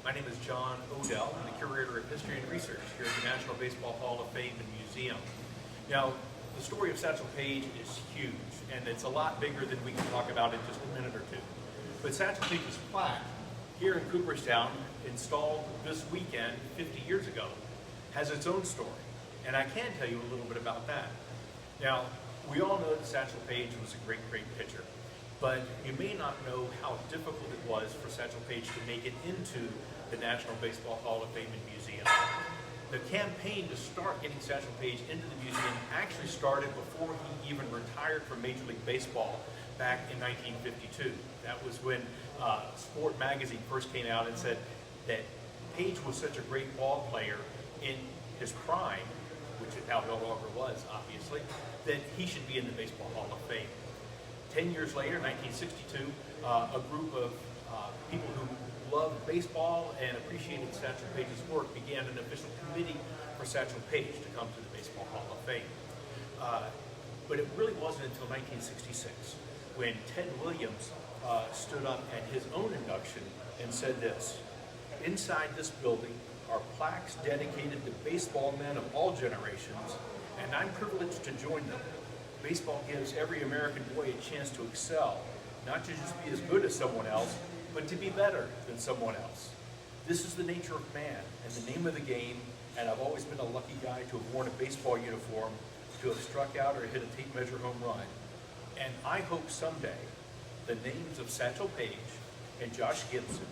My name is John Odell. I'm the Curator of History and Research here at the National Baseball Hall of Fame and Museum. Now, the story of Satchel Paige is huge, and it's a lot bigger than we can talk about in just a minute or two. But Satchel Paige's plaque here in Cooperstown, installed this weekend 50 years ago, has its own story, and I can tell you a little bit about that. Now, we all know that Satchel Paige was a great pitcher, but you may not know how difficult it was for Satchel Paige to make it into the National Baseball Hall of Fame and Museum. The campaign to start getting Satchel Paige into the museum actually started before he even retired from Major League Baseball back in 1952. That was when Sport magazine first came out and said that Paige was such a great ball player in his prime, which is how no longer was, obviously, that he should be in the Baseball Hall of Fame. 10 years later, 1962, a group of people who loved baseball and appreciated Satchel Paige's work began an official committee for Satchel Paige to come to the Baseball Hall of Fame. But it really wasn't until 1966 when Ted Williams stood up at his own induction and said this: "Inside this building are plaques dedicated to baseball men of all generations, and I'm privileged to join them. Baseball gives every American boy a chance to excel, not to just be as good as someone else, but to be better than someone else. This is the nature of man and the name of the game, and I've always been a lucky guy to have worn a baseball uniform, to have struck out or hit a tape measure home run. And I hope someday the names of Satchel Paige and Josh Gibson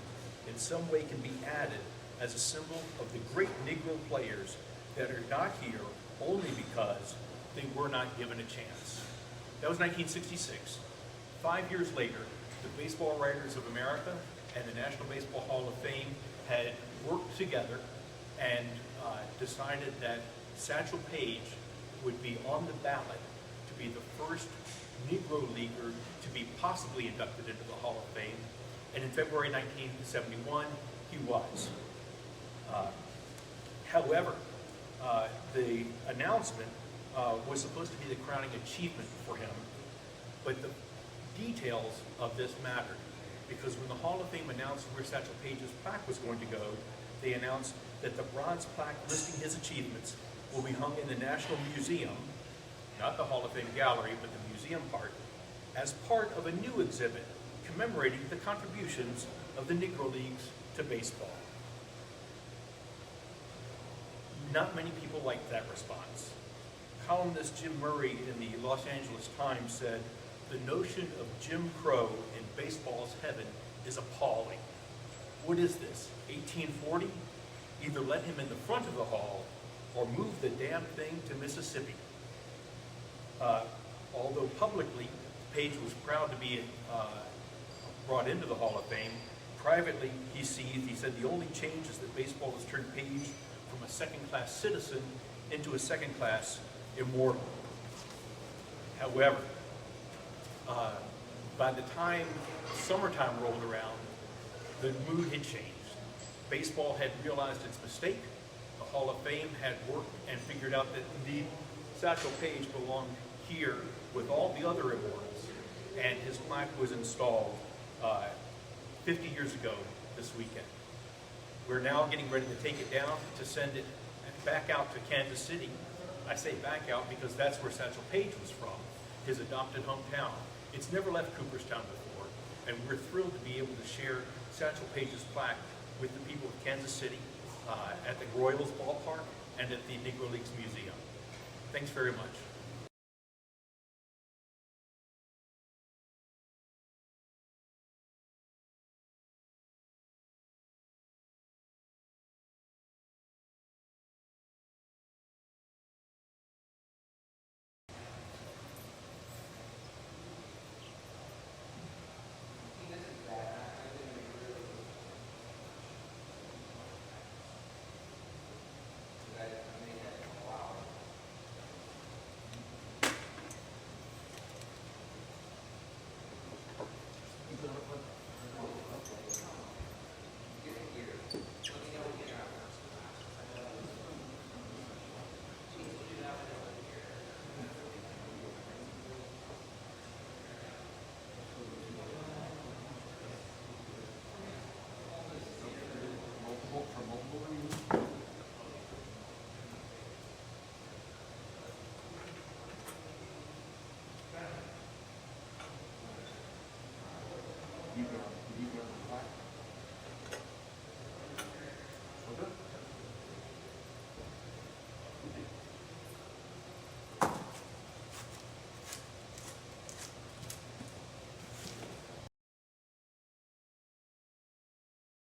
in some way can be added as a symbol of the great Negro players that are not here only because they were not given a chance." That was 1966. 5 years later, the Baseball Writers of America and the National Baseball Hall of Fame had worked together and decided that Satchel Paige would be on the ballot to be the first Negro Leaguer to be possibly inducted into the Hall of Fame. And in February 1971, he was. However, the announcement was supposed to be the crowning achievement for him, but the details of this mattered, because when the Hall of Fame announced where Satchel Paige's plaque was going to go, they announced that the bronze plaque listing his achievements will be hung in the National Museum, not the Hall of Fame Gallery, but the museum part, as part of a new exhibit commemorating the contributions of the Negro Leagues to baseball. Not many people liked that response. Columnist Jim Murray in the Los Angeles Times said, "The notion of Jim Crow in baseball's heaven is appalling. What is this, 1840? Either let him in the front of the hall or move the damn thing to Mississippi." Although publicly, Paige was proud to be brought into the Hall of Fame, privately he said the only change is that baseball has turned Paige from a second-class citizen into a second-class immortal. However, by the time summertime rolled around, the mood had changed. Baseball had realized its mistake. The Hall of Fame had worked and figured out that indeed Satchel Paige belonged here with all the other immortals, and his plaque was installed 50 years ago this weekend. We're now getting ready to take it down to send it back out to Kansas City. I say back out because that's where Satchel Paige was from, his adopted hometown. It's never left Cooperstown before, and we're thrilled to be able to share Satchel Paige's plaque with the people of Kansas City at the Royals ballpark and at the Negro Leagues Museum. Thanks very much.